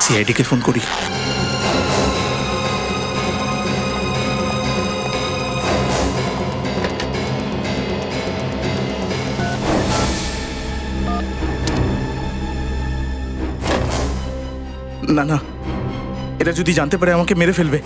সিআইডিকে phone করি। না না, এরা যদি জানতে পারে আমাকে মেরে ফেলবে।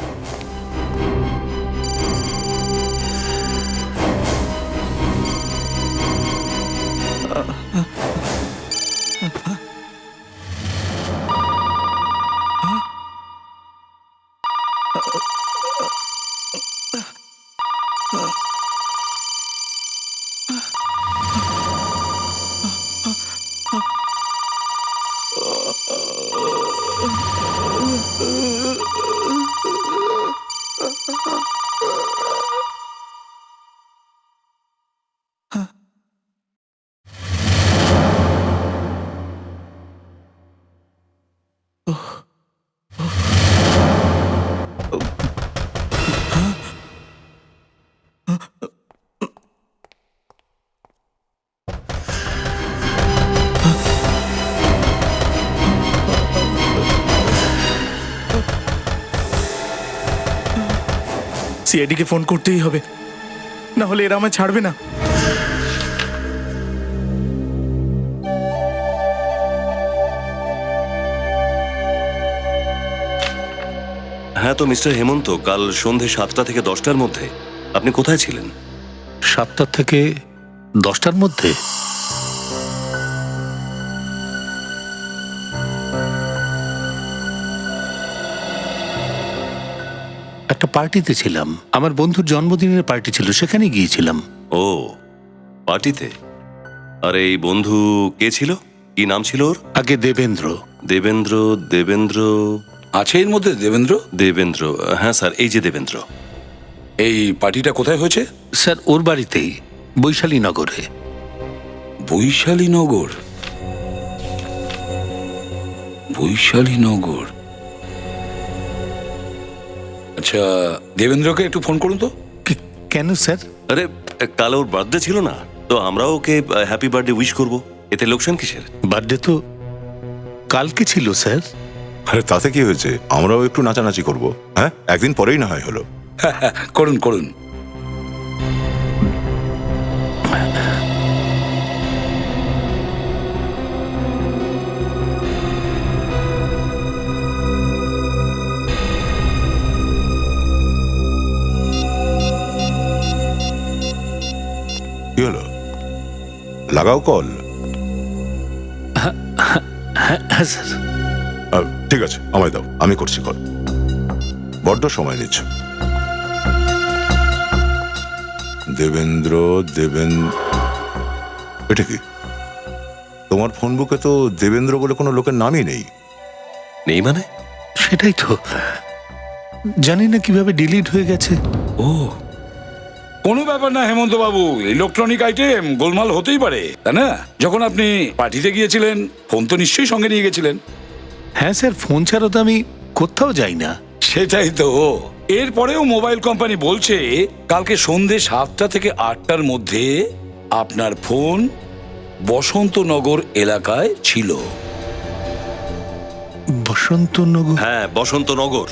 সিআইডিকে ফোন করতেই হবে, না হলে এরা আমায় ছাড়বে না। হ্যাঁ, তো মিস্টার হেমন্ত, কাল সন্ধে 7টা থেকে 10টার মধ্যে আপনি কোথায় ছিলেন? 7টা থেকে 10টার মধ্যে? একটা পার্টিতে ছিলাম, আমার বন্ধুর জন্মদিনের পার্টি ছিল, সেখানে গিয়েছিলাম। ও, পার্টিতে? আর এই বন্ধু কে ছিল? কি নাম ছিল ওর? আগে দেবেন্দ্র। দেবেন্দ্র? দেবেন্দ্র আছে এর মধ্যে দেবেন্দ্র? দেবেন্দ্র, হ্যাঁ স্যার, এই যে দেবেন্দ্র। এই পার্টিটা কোথায় হয়েছে? স্যার, ওর বাড়িতেই, বৈশালীনগরে। বৈশালীনগর? বৈশালীনগর, আচ্ছা। দেবেন্দ্রকে একটু ফোন করুন তো। কেন স্যার? আরে, কাল ওর বার্থডে ছিল না, তো আমরাও ওকে হ্যাপি বার্থডে উইশ করব। এতে লোকসান কিসের? বার্থডে তো কালকে ছিল স্যার। আরে তাতে কি হয়েছে, আমরাও একটু নাচানাচি করব। হ্যাঁ, একদিন পরেই না হয় হলো। করুন করুন। কি হলো, লাগাও কল। হ্যাঁ স্যার। ঠিক আছে, আমায় দাও, আমি করছি কল। বড্ড সময় নিচ্ছ। দেবেন্দ্র, এটা কি? তোমার ফোন বুকে তো দেবেন্দ্র বলে কোনো লোকের নামই নেই। নেই মানে? সেটাই তো, জানি না কিভাবে ডিলিট হয়ে গেছে। ও, কোনো ব্যাপার না হেমন্ত বাবু, ইলেকট্রনিক আইটেম গোলমাল হতেই পারে, তাই না? যখন আপনি পার্টিতে গিয়েছিলেন, ফোন তো নিশ্চয়ই সঙ্গে নিয়ে গেছিলেন। হ্যাঁ স্যার, ফোন ছাড়া তো আমি কোথাও যাই না। সেটাই তো। এরপরেও মোবাইল কোম্পানি বলছে কালকে সন্ধে 7টা থেকে 8টার মধ্যে আপনার ফোন বসন্তনগর এলাকায় ছিল। বসন্তনগর? হ্যাঁ, বসন্তনগর।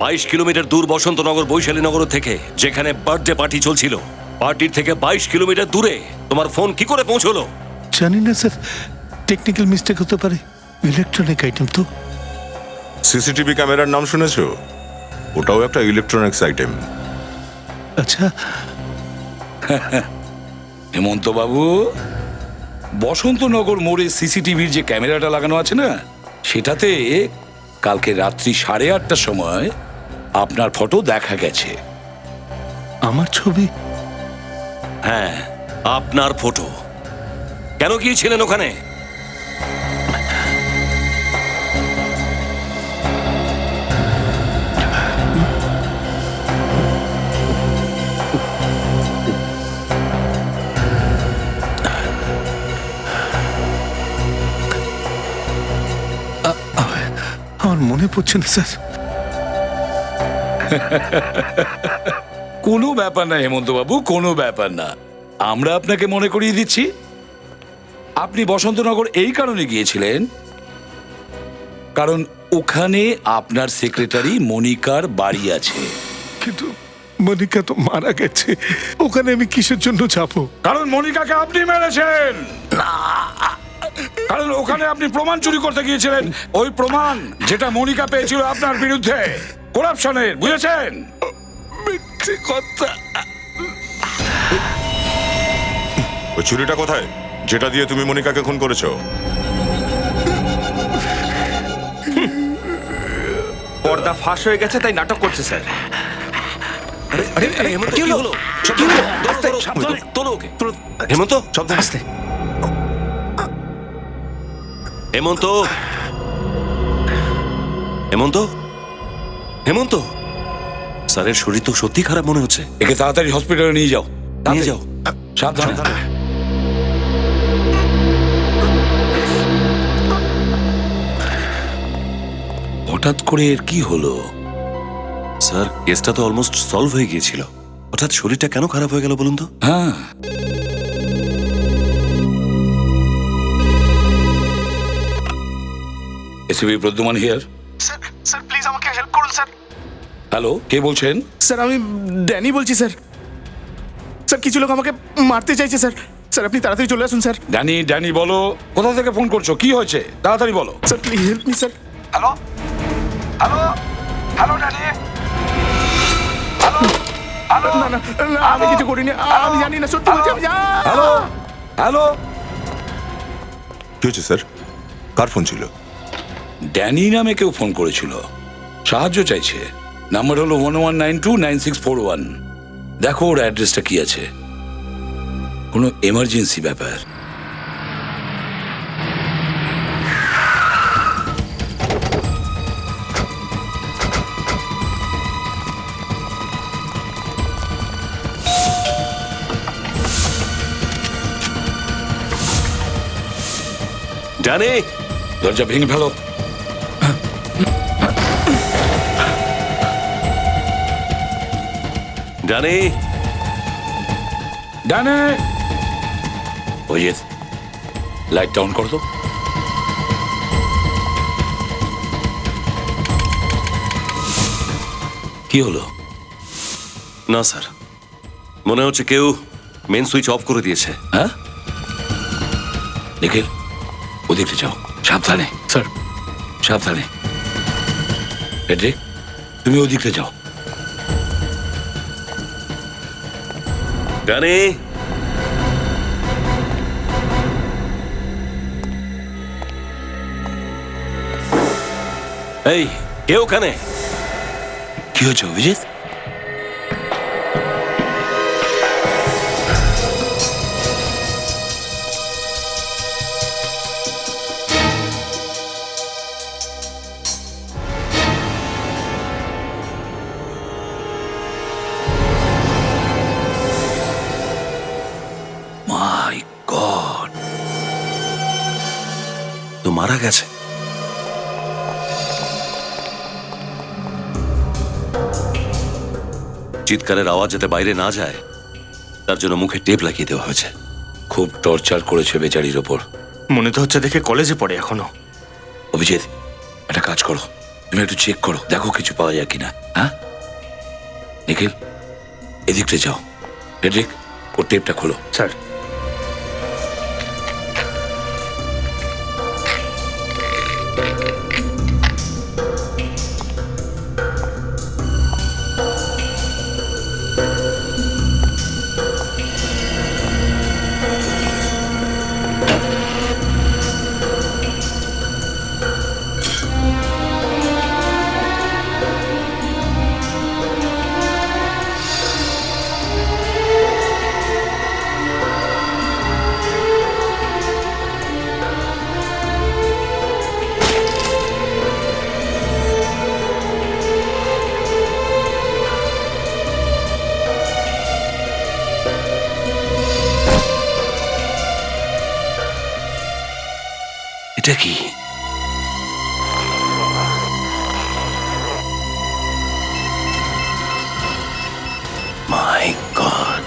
22 কিলোমিটার দূর বসন্তনগর বৈশালীনগর থেকে, যেখানে বার্থডে পার্টি চলছিল। পার্টির থেকে 22 কিলোমিটার দূরে তোমার ফোন কি করে পৌঁছলো? জানি না স্যার, টেকনিক্যাল মিস্টেক হতে পারে। ইলেকট্রনিক আইটেম তো। সিসিটিভি ক্যামেরার নাম শুনেছো? ওটাও একটা ইলেকট্রনিক্স আইটেম। আচ্ছা হেমন্ত বাবু, বসন্তনগর মোড়ে সিসিটিভির যে ক্যামেরাটা লাগানো আছে না, সেটাতে কালকে রাত্রি 8:30টার সময় আপনার ফটো দেখা গেছে। আমার ছবি? হ্যাঁ, আপনার ফটো। কেন গিয়েছিলেন ওখানে? আমার মনে পড়ছে না স্যার। কোনো ব্যাপার না হেমন্ত বাবু, কোনো ব্যাপার না। আমরা আপনাকে মনে করিয়ে দিচ্ছি, আপনি বসন্তনগর এই কারণে গিয়েছিলেন কারণ ওখানে আপনার সেক্রেটারি মনিকার বাড়ি আছে। কিন্তু মনিকা তো মারা গেছে, ওখানে আমি কিসের জন্য যাবো? কারণ মনিকাকে আপনি মেরেছেন। কারণ ওখানে আপনি প্রমাণ চুরি করতে গিয়েছিলেন, ওই প্রমাণ যেটা মনিকা পেয়েছিল আপনার বিরুদ্ধে করাপশনের, বুঝেছেন? মিথ্যে কথা। ওই ছুরিটা কোথায়, যেটা দিয়ে তুমি মনিকাকে খুন করেছো? পর্দা ফাঁস হয়ে গেছে তাই নাটক করছে স্যার। আরে হেমন্ত, কি হলো? তোলো ওকে। হেমন্ত, সাবধানে আসতে। হেমন্ত, হেমন্ত, হেমন্ত, স্যারের শরীর তো সত্যি খারাপ মনে হচ্ছে। একে তাড়াতাড়ি হসপিটালে নিয়ে যাও। নিয়ে যাও। সাবধানে। হঠাৎ করে এর কি হলো? স্যার, কেসটা তো অলমোস্ট সলভ হয়ে গিয়েছিল, হঠাৎ শরীরটা কেন খারাপ হয়ে গেল বলুন তো? হ্যাঁ, ACP Pradyuman here. Sir sir please আমাকে হেল্প করুন স্যার। হ্যালো, কে বলছেন? স্যার আমি ড্যানি বলছি স্যার। স্যার কিছু লোক আমাকে মারতে চাইছে স্যার। স্যার আপনি তাড়াতাড়ি চলে আসুন স্যার। ড্যানি, ড্যানি বলো, কোথা থেকে ফোন করছো, কি হয়েছে তাড়াতাড়ি বলো। Sir please help me sir. Hello, hello, hello Danny. না না না, আমি কিছু করিনি, আমি জানি না, সত্যি বলছি আমি হ্যালো, হ্যালো। কি হয়েছে স্যার? কার ফোন ছিল? ড্যানি নামে কেউ ফোন করেছিল, সাহায্য চাইছে। নাম্বার হলো 11929641। দেখো ওর অ্যাড্রেসটা কি আছে, কোনো এমার্জেন্সি ব্যাপার। জানে, দরজা ভেঙে ফেলো। জানে, ডানে। ওই যে লাইটটা অন করো তো। কি হলো? না স্যার, মনে হচ্ছে কেউ মেন সুইচ অফ করে দিয়েছে। হ্যাঁ, নিখিল ওদিকে যাও, সাবধানে। স্যার, সাবধানে। ফেডরিক, তুমি ওদিকে যাও। জানে, এই কে ওখানে? কি হয়েছে অভিজিৎ? মাই গড, তো মারা গেছে। চিৎকারের আওয়াজ যাতে বাইরে না যায় তার জন্য মুখে টেপ লাগিয়ে দেওয়া হয়েছে। খুব টর্চার করেছে বেচারির ওপর। মনে তো হচ্ছে দেখে কলেজে পড়ে এখনো। অভিজিৎ, একটা কাজ করো, তুমি একটু চেক করো, দেখো কিছু পাওয়া যায় কিনা। হ্যাঁ, নিখিল এদিকটা যাও। ফেডরিক, ওর টেপটা খোলো। স্যার এটা কি? মাই গড,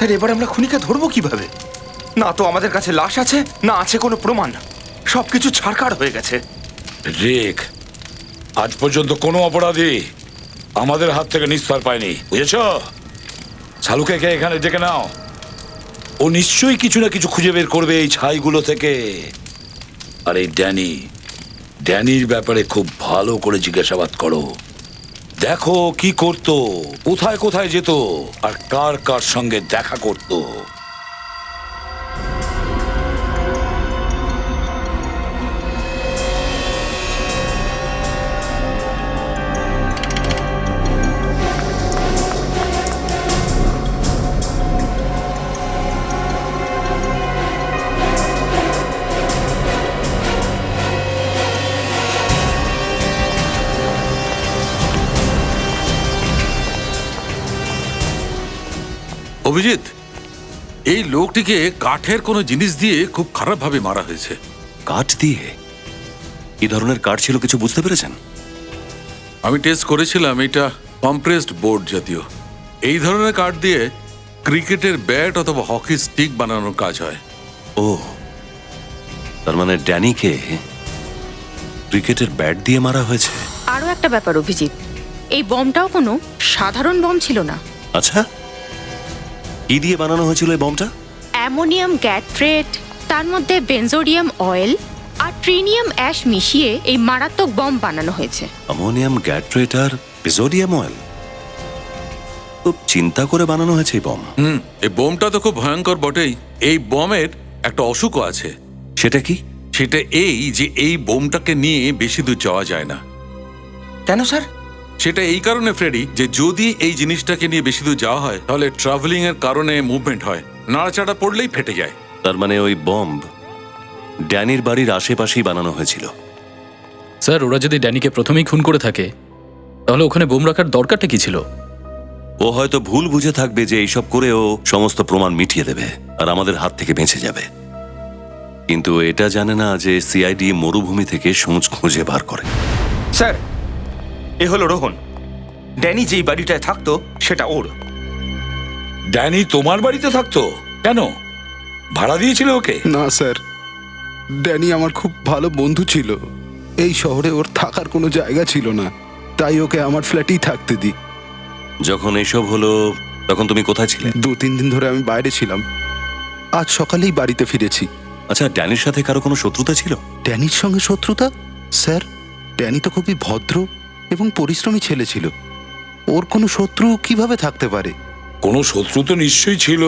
স্যার এবার আমরা খুনিকে ধরবো কিভাবে? না তো আমাদের কাছে লাশ আছে, না আছে কোনো প্রমাণ। সবকিছু ছাড়খাড় হয়ে গেছে। রিক, আজ পর্যন্ত কোনো অপরাধী আমাদের হাত থেকে নিস্তার পায়নি, বুঝেছ? শালুকে কে এখানে ডেকে নাও। ও নিশ্চয়ই কিছু না কিছু খুঁজে বের করবে এই ছাইগুলো থেকে। আর এই ড্যানির ব্যাপারে খুব ভালো করে জিজ্ঞাসাবাদ করো। দেখো কি করতো, কোথায় কোথায় যেত, আর কার কার সঙ্গে দেখা করতো। অভিজিৎ, এই লোকটিকে কাঠের কোনো জিনিস দিয়ে খুব খারাপভাবে মারা হয়েছে। কাঠ দিয়ে? কি ধরনের কাঠ ছিল কিছু বুঝতে পেরেছেন? আমি টেস্ট করেছিলাম, এটা কম্প্রেসড বোর্ড জাতীয়। এই ধরনের কাঠ দিয়ে ক্রিকেটের ব্যাট অথবা হকি স্টিক বানানোর কাজ হয়। ও, তার মানে ড্যানিকে ক্রিকেটের ব্যাট দিয়ে মারা হয়েছে। আরও একটা ব্যাপার অভিজিৎ, এই বমটাও কোনো সাধারণ বম ছিল না। আচ্ছা, কি দিয়ে বানানো হয়েছিল এই বমটা? অ্যামোনিয়াম গ্যাট্রেট, তার মধ্যে বেনজোডিয়াম অয়েল আর ট্রিনিয়াম অ্যাশ মিশিয়ে এই মারাত্মক বম বানানো হয়েছে। অ্যামোনিয়াম গ্যাট্রেট আর বেজোডিয়াম অয়েল, খুব চিন্তা করে বানানো হয়েছে এই বম। এই বোমটা তো খুব ভয়ঙ্কর বটেই। এই বমের একটা অসুখও আছে। সেটা কি? সেটা এই যে এই বোমটাকে নিয়ে বেশি দূর যাওয়া যায় না। কেন স্যার? সেটা এই কারণে ফ্রেডি, যে যদি এই জিনিসটাকে নিয়ে বেশি দূর যাওয়া হয় তাহলে ট্রাভেলিং এর কারণে মুভমেন্ট হয়, নাড়াচাড়া পড়লেই ফেটে যায়। তার মানে ওই বম ড্যানির বাড়ির আশেপাশেই বানানো হয়েছিল। স্যার, ওরা যদি ড্যানিকে প্রথমেই খুন করে থাকে তাহলে ওখানে বোম রাখার দরকারটা কি ছিল? ও হয়তো ভুল বুঝে থাকবে যে এইসব করে ও সমস্ত প্রমাণ মিটিয়ে দেবে আর আমাদের হাত থেকে বেঁচে যাবে, কিন্তু এটা জানে না যে সিআইডি মরুভূমি থেকে সূঁচ খুঁজে বার করে। স্যার, এ হলো রোহন। ড্যানি যেই বাড়িটায় থাকতো সেটা ওর। ড্যানি তোমার বাড়িতে থাকতো কেন? ভাড়া দিয়েছিল ওকে? না স্যার, ড্যানি আমার খুব ভালো বন্ধু ছিল। এই শহরে ওর থাকার কোনো জায়গা ছিল না, তাই ওকে আমার ফ্ল্যাটেই থাকতে দিই। যখন এসব হলো তখন তুমি কোথায় ছিলে? 2-3 দিন ধরে আমি বাইরে ছিলাম, আজ সকালেই বাড়িতে ফিরেছি। আচ্ছা, ড্যানির সাথে কারো কোনো শত্রুতা ছিল? ড্যানির সঙ্গে শত্রুতা? স্যার, ড্যানি তো খুবই ভদ্র এবং পরিশ্রমী ছেলে ছিল, ওর কোনো শত্রু কিভাবে থাকতে পারে? কোনো শত্রু তো নিশ্চয়ই ছিল,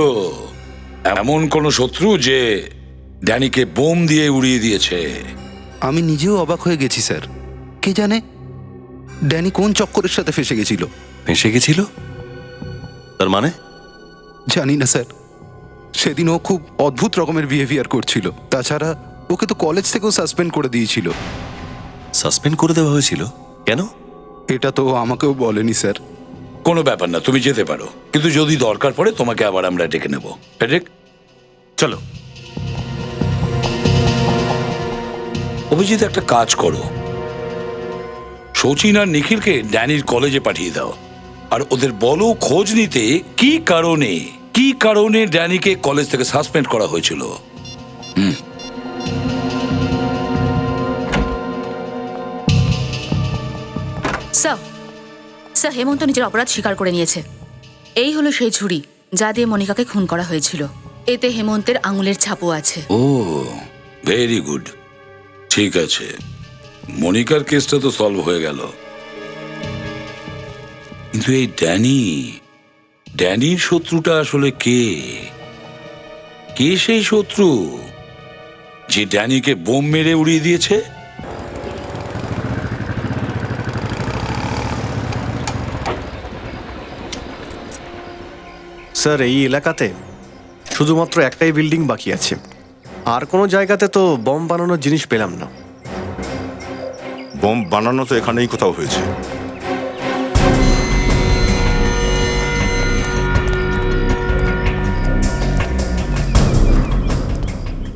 এমন কোনো শত্রু যে ড্যানিকে বোম দিয়ে উড়িয়ে দিয়েছে। আমি নিজেও অবাক হয়ে গেছি স্যার। কে জানে ড্যানি কোন চক্করের সাথে ফেসে গেছিল। ফেঁসে গেছিল? তার মানে? জানি না স্যার, সেদিন ও খুব অদ্ভুত রকমের বিহেভিয়ার করছিল। তাছাড়া ওকে তো কলেজ থেকেও সাসপেন্ড করে দিয়েছিল। সাসপেন্ড করে দেওয়া হয়েছিল? কেন? এটা তো আমাকেও বলেনি স্যার। কোনো ব্যাপার না, তুমি যেতে পারো, কিন্তু যদি দরকার পড়ে তোমাকে আবার আমরা ডেকে নেব। ফেডরিক, চলো। অভিজিৎ, একটা কাজ করো, শচীন আর নিখিলকে ড্যানির কলেজে পাঠিয়ে দাও, আর ওদের বলো খোঁজ নিতে কি কারণে ড্যানিকে কলেজ থেকে সাসপেন্ড করা হয়েছিল। স্যার, হেমন্ত নিজের অপরাধ স্বীকার করে নিয়েছে। এই হলো সেই ছুরি যা দিয়ে মনিকাকে খুন করা হয়েছিল। এতে হেমন্তের আঙুলের ছাপও আছে। ও, ভেরি গুড। ঠিক আছে, মনিকার কেসটা তো সলভ হয়ে গেল, কিন্তু এই ড্যানির শত্রুটা আসলে কে? সেই শত্রু যে ড্যানিকে বোম মেরে উড়িয়ে দিয়েছে? স্যার, এই এলাকাতে শুধুমাত্র একটাই বিল্ডিং বাকি আছে, আর কোনো জায়গাতে তো বম বানানোর জিনিস পেলাম না। বোম বানানো তো এখানেই কোথাও হয়েছে।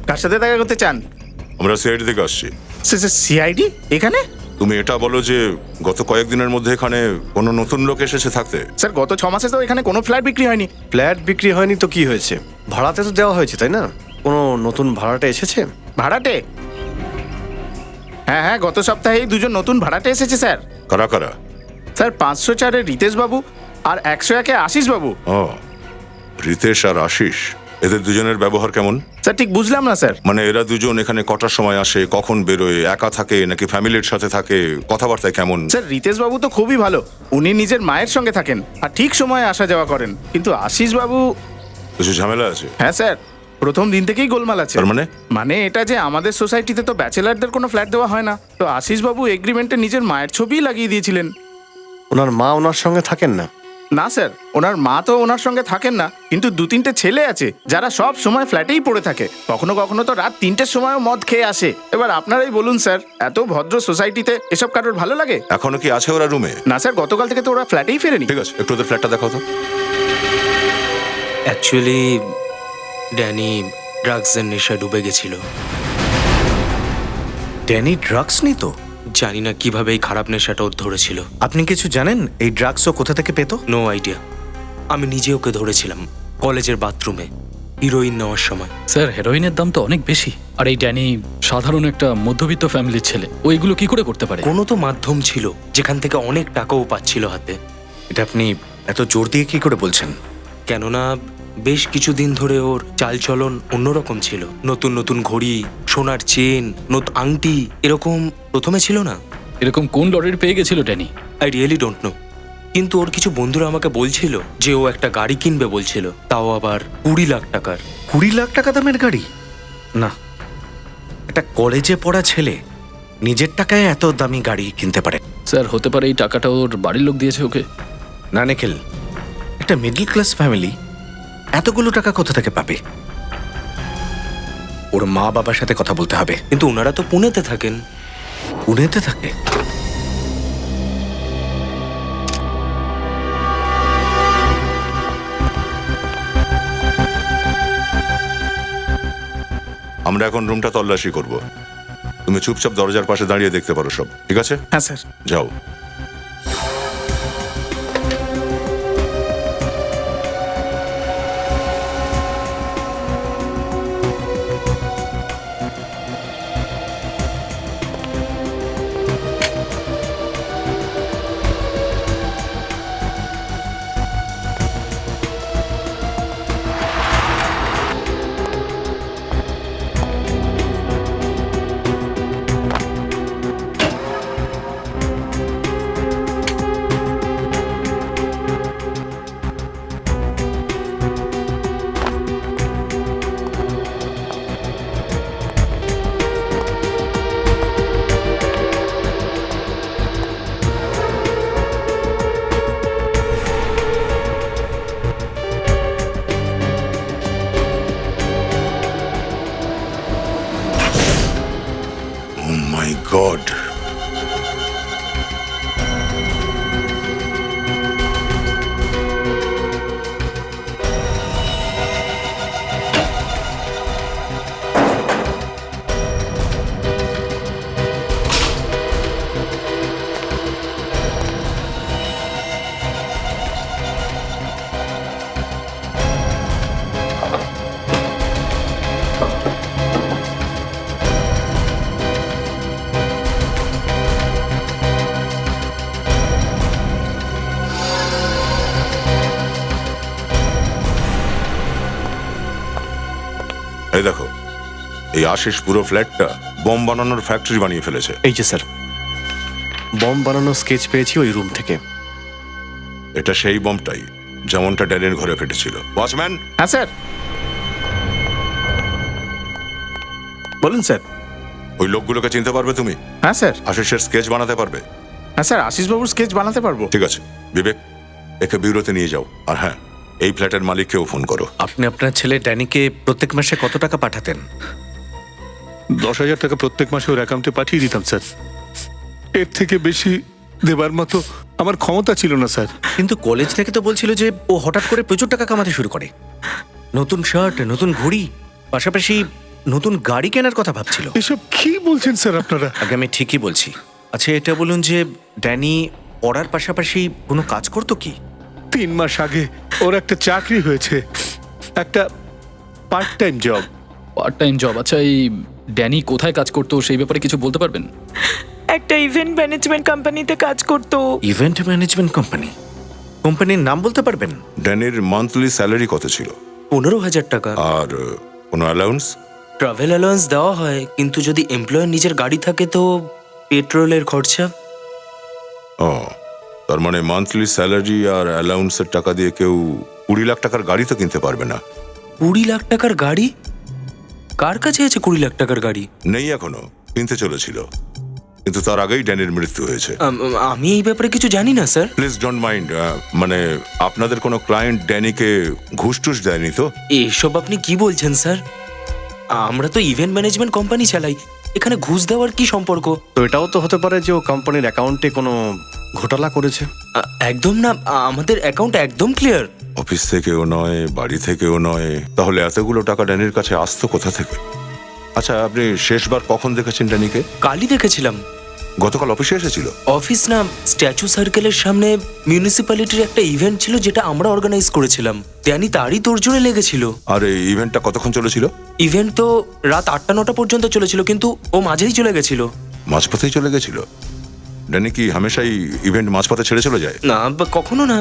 কার সাথে দেখা করতে চান? আমরা সিআইডি থেকে আসছি। সিআইডি এখানে? তুমি এটা বলো যে গত কয়েকদিনের মধ্যে এখানে কোনো নতুন লোক এসেছে থাকতে? স্যার গত 6 মাসে তো এখানে কোনো ফ্ল্যাট বিক্রি হয়নি। ফ্ল্যাট বিক্রি হয়নি তো কি হয়েছে, ভাড়াতে তো দেওয়া হয়েছে তাই না? কোনো নতুন ভাড়াটে এসেছে? ভাড়াটে? হ্যাঁ হ্যাঁ, গত সপ্তাহেই 2জন নতুন ভাড়াটে এসেছে স্যার। কারা কারা? স্যার 504-এ রিতেশ বাবু আর 101-এ আশিস বাবু। ও, রিতেশ আর আশিস, এদের দুজনের ব্যবহার কেমন? স্যার ঠিক বুঝলাম না স্যার। মানে এরা দুজন এখানে কটার সময় আসে, কখন বেরোয়, একা থাকে নাকি ফ্যামিলির সাথে থাকে, কথাবার্তায় কেমন? স্যার রিতেশ বাবু তো খুবই ভালো, উনি নিজের মায়ের সঙ্গে থাকেন আর ঠিক সময়ে আসা যাওয়া করেন। কিন্তু আশিস বাবু, কিছু ঝামেলা আছে? হ্যাঁ স্যার, প্রথম দিন থেকেই গোলমাল আছে। তার মানে? মানে এটা যে আমাদের সোসাইটিতে তো ব্যাচেলারদের কোনো ফ্ল্যাট দেওয়া হয় না, তো আশিস বাবু এগ্রিমেন্টে নিজের মায়ের ছবিই লাগিয়ে দিয়েছিলেন। ওনার মা ওনার সঙ্গে থাকেন না? না স্যার, ওনার মা তো ওনার সঙ্গে থাকেন না, কিন্তু 2-3টে ছেলে আছে যারা সব সময় ফ্ল্যাটেই পড়ে থাকে, কখনো কখনো তো রাত 3টের সময়ও মদ খেয়ে আসে। এবার আপনারাই বলুন স্যার, এত ভদ্র সোসাইটিতে এসব কারোর ভালো লাগে? এখনো কি আছে ওরা রুমে? না স্যার, গতকাল থেকে তো ওরা ফ্ল্যাটেই ফেরেনি। ঠিক আছে, একটু ওদের ফ্ল্যাটটা দেখাও তো। অ্যাকচুয়ালি ড্যানি ড্রাগসের নেশায় ডুবে গেছিল। ড্যানি ড্রাগস নিত? জানি না কিভাবে এই খারাপ নেশাটা ওর ধরেছিল। আপনি কিছু জানেন এই ড্রাগস ও কোথা থেকে পেত? No idea. আমি নিজে ওকে ধরেছিলাম কলেজের বাথরুমে হিরোইন নেওয়ার সময়। স্যার হেরোইনের দাম তো অনেক বেশি, আর এই ড্যানি সাধারণ একটা মধ্যবিত্ত ফ্যামিলির ছেলে, ও এগুলো কি করে করতে পারে? কোনো তো মাধ্যম ছিল যেখান থেকে অনেক টাকাও পাচ্ছিল হাতে। এটা আপনি এত জোর দিয়ে কি করে বলছেন? কেননা বেশ কিছুদিন ধরে ওর চালচলন অন্যরকম ছিল। নতুন নতুন ঘড়ি, সোনার চেন, নতুন আংটি এরকম প্রথমে ছিল না। এরকম কোন লরির পেয়ে গেছিল Danny? I really don't know. কিন্তু ওর কিছু বন্ধুরা আমাকে বলছিল যে ও একটা গাড়ি কিনবে বলছিল, তাও আবার 20 লাখ টাকার। 20 লাখ টাকা দামের গাড়ি? না, একটা কলেজে পড়া ছেলে নিজের টাকায় এত দামি গাড়ি কিনতে পারে? স্যার হতে পারে এই টাকাটা ওর বাড়ির লোক দিয়েছে ওকে। না নিখিল, একটা মিডল ক্লাস ফ্যামিলি এতগুলো টাকা কোথা থেকে পাবে? ওর মা বাবার সাথে কথা বলতে হবে। কিন্তু ওনারা তো পুনেতে থাকেন। পুনেতে থাকে? আমরা এখন রুমটা তল্লাশি করব, তুমি চুপচাপ দরজার পাশে দাঁড়িয়ে দেখতে পারো সব, ঠিক আছে? হ্যাঁ স্যার। যাও। Oh my God! এই দেখো, এই আশিস পুরো ফ্ল্যাটটা বম বানানোর ফ্যাক্টরি বানিয়ে ফেলেছে। এই যে স্যার, বম বানানোর স্কেচ পেয়েছি ওই রুম থেকে। এটা সেই বমটাই যেমনটা ড্যানির ঘরে ফেটেছিল। ওয়াচম্যান! হ্যাঁ স্যার। বলুন স্যার। ওই লোকগুলোকে চিনতে পারবে তুমি? হ্যাঁ স্যার। আশিসের স্কেচ বানাতে পারবে? হ্যাঁ স্যার, আশিস বাবুর স্কেচ বানাতে পারবো। ঠিক আছে বিবেক, একে বিউরোতে নিয়ে যাও। আর হ্যাঁ, এই ফ্ল্যাটের মালিককেও ফোন করো। আপনি আপনার ছেলে ড্যানিকে প্রত্যেক মাসে কত টাকা পাঠাতেন? 10,000 টাকা প্রত্যেক মাসে ওর অ্যাকাউন্টে পাঠিয়ে দিতাম স্যার। এর থেকে বেশি দেবার মতো আমার ক্ষমতা ছিল না স্যার। কিন্তু কলেজ থেকে তো বলছিল যে ও হঠাৎ করে প্রচুর টাকা কামাতে শুরু করে, নতুন শার্ট, নতুন ঘড়ি, পাশাপাশি নতুন গাড়ি কেনার কথা ভাবছিল। এসব কি বলছেন স্যার আপনারা? আগে আমি ঠিকই বলছি, আচ্ছা এটা বলুন যে ড্যানি পড়ার পাশাপাশি কোনো কাজ করতো কি? 3 মাস আগে ওর একটা চাকরি হয়েছে, একটা part time job. Part time job? আচ্ছা, এই ড্যানি কোথায় কাজ করতো সেই ব্যাপারে কিছু বলতে পারবেন? একটা ইভেন্ট ম্যানেজমেন্ট কোম্পানিতে কাজ করতো। Event management company? কোম্পানির নাম বলতে পারবেন? ড্যানির মান্থলি স্যালারি কত ছিল? 15,000 টাকা। আর কোনো অ্যালাউন্স? ট্রাভেল অ্যালাউন্স দেওয়া হয়, কিন্তু যদি এমপ্লয়ার নিজের গাড়ি থাকে তো পেট্রোলের খরচা। ও, তার মানে মান্থলি স্যালারি আর অ্যালাউন্সের টাকা দিয়ে কেউ 20 লাখ টাকার গাড়ি তো কিনতে পারবে না। 20 লাখ টাকার গাড়ি? কার কাছে আছে 20 লাখ টাকার গাড়ি? নেই এখনো, কিনতে চলেছিল, কিন্তু তার আগেই ড্যানির মৃত্যু হয়েছে। আমি এই ব্যাপারে কিছু জানি না স্যার। প্লিজ ডোন্ট মাইন্ড, মানে আপনাদের কোনো ক্লায়েন্ট ড্যানিকে ঘুষ টুস দেয়নি তো? এসব আপনি কি বলছেন স্যার? আমরা তো ইভেন্ট ম্যানেজমেন্ট কোম্পানি চালাই, এখানে ঘুষ দেওয়ার কি সম্পর্ক? তো এটাও তো হতে পারে যে ও কোম্পানির অ্যাকাউন্টে কোনো ঘোটালা করেছে। একদম না, আমাদের অ্যাকাউন্ট একদম ক্লিয়ার। অফিস থেকেও নয়, বাড়ি থেকেও নয়, তাহলে এতগুলো টাকা ড্যানির কাছে আসতো কোথা থেকে? আচ্ছা, আপনি শেষবার কখন দেখেছেন ড্যানিকে? কালই দেখেছিলাম। গতকাল অফিসে এসেছিল? অফিস না, স্ট্যাচু সার্কেলের সামনে মিউনিসিপ্যালিটির একটা ইভেন্ট ছিল যেটা আমরা অর্গানাইজ করেছিলাম। ড্যানি তারই তোড়জোড়ে লেগেছিল। আর এই ইভেন্টটা কতক্ষণ চলেছিল? ইভেন্ট তো রাত 8টা-9টা পর্যন্ত চলেছিল, কিন্তু ও মাঝেই চলে গেছিল। মাঝপথেই চলে গেছিল? ড্যানি কি হামেশাই ইভেন্ট মাঝপথে ছেড়ে চলে যায়? না, কখনো না।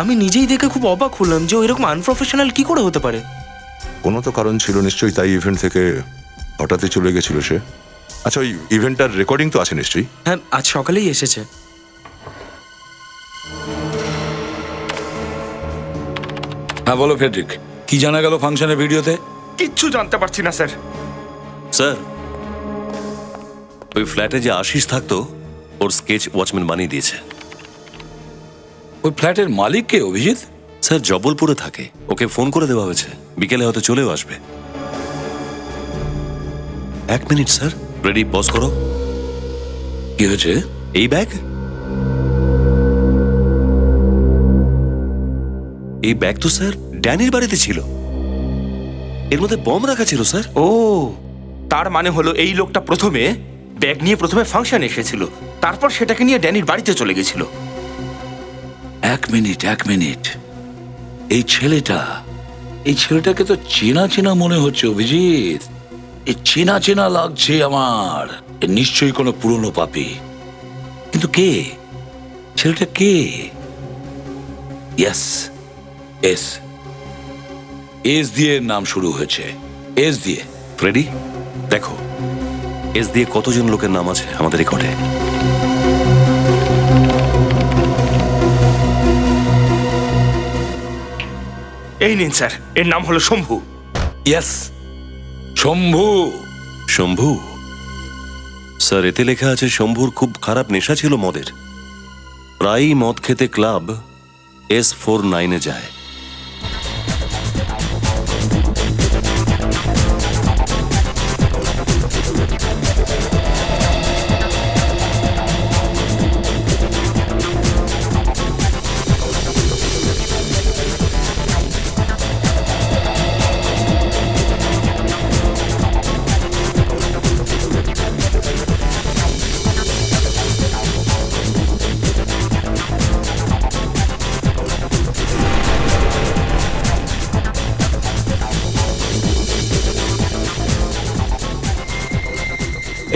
আমি নিজেই দেখে খুব অবাক হলাম যে ও এরকম আনপ্রফেশনাল কি করে হতে পারে। কোনো তো কারণ ছিল নিশ্চয়ই, তাই ইভেন্ট থেকে হঠাৎই চলে গেছিল সে। আচ্ছা, ওই ইভেন্টটার রেকর্ডিং তো আছে নিশ্চয়ই? হ্যাঁ, আজ সকালেই এসেছে। হ্যাঁ বলো ফ্রেডরিক, কি জানা গেল ফাংশনের ভিডিওতে? কিচ্ছু জানতে পারছি না স্যার। স্যার, ওই ফ্ল্যাটে যে আশিস থাকতো ওর স্কেচ ওয়াচম্যান বানিয়ে দিয়েছে। ওই ফ্ল্যাটের মালিক কে? অভিজিৎ স্যার জবলপুরে থাকে, ওকে ফোন করে দেওয়া হয়েছে, বিকেলে হয়তো চলেও আসবে। 1 মিনিট স্যার, রেডি, পজ করো। কি হয়েছে? এই ব্যাগ, এই ব্যাগ তো স্যার ড্যানির বাড়িতে ছিল, এর মধ্যে বম রাখা ছিল স্যার। ও, তার মানে হলো এই লোকটা প্রথমে ব্যাগ নিয়ে প্রথমে ফাংশনে এসেছিল, তারপর সেটাকে নিয়ে ড্যানির বাড়িতে চলে গেছিল। 1 মিনিট, এই ছেলেটাকে তো চেনা চেনা মনে হচ্ছে অভিজিৎ। এই চেনা চেনা লাগছে আমার। এ নিশ্চয়ই কোনো পুরনো পাপী, কিন্তু কে ছেলেটা? কে? ইয়েস, এস দিয়ে নাম শুরু হয়েছে, এস দিয়ে। রেডি, দেখো এস দিয়ে কতজন লোকের নাম আছে আমাদের রেকর্ডে। এই নিন স্যার, এর নাম হলো শম্ভু। ইয়েস, শম্ভু। শম্ভু? স্যার এতে লেখা আছে শম্ভুর খুব খারাপ নেশা ছিল মদের, প্রায়ই মদ খেতে ক্লাব S49-এ যায়।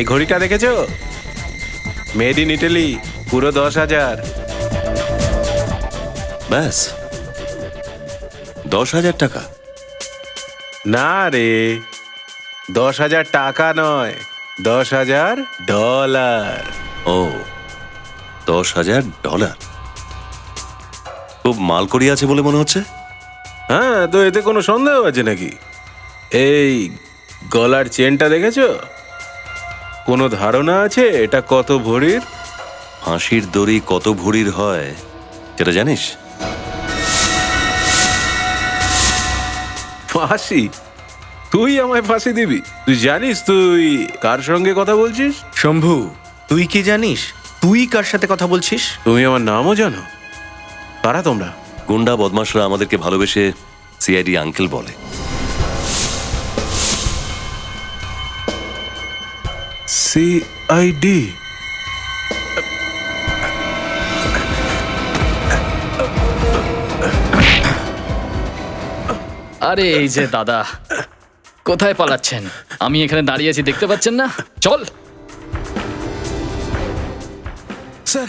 এই ঘড়িটা দেখেছো? মেড ইন ইটালি, পুরো 10,000। ব্যাস 10,000 টাকা? না রে, 10,000 টাকা নয়, 10,000 ডলার। ও, $10,000? খুব মাল করি আছে বলে মনে হচ্ছে। হ্যাঁ, তো এতে কোনো সন্দেহ আছে নাকি? এই গলার চেনটা দেখেছো? কোনো ধারণা আছে এটা কত ভরির? ফাঁসির দড়ি কত ভরির হয় সেটা জানিস? ফাঁসি? তুই আমায় ফাঁসি দিবি? তুই জানিস তুই কার সঙ্গে কথা বলছিস? শম্ভু, তুই কি জানিস তুই কার সাথে কথা বলছিস? তুমি আমার নামও জানো? কারা তোমরা? গুন্ডা বদমাশরা আমাদেরকে ভালোবেসে সিআইডি আঙ্কেল বলে। সিআইডি? আরে এই যে দাদা, কোথায় পালাচ্ছেন? আমি এখানে দাঁড়িয়ে আছি, দেখতে পাচ্ছেন না? চল। স্যার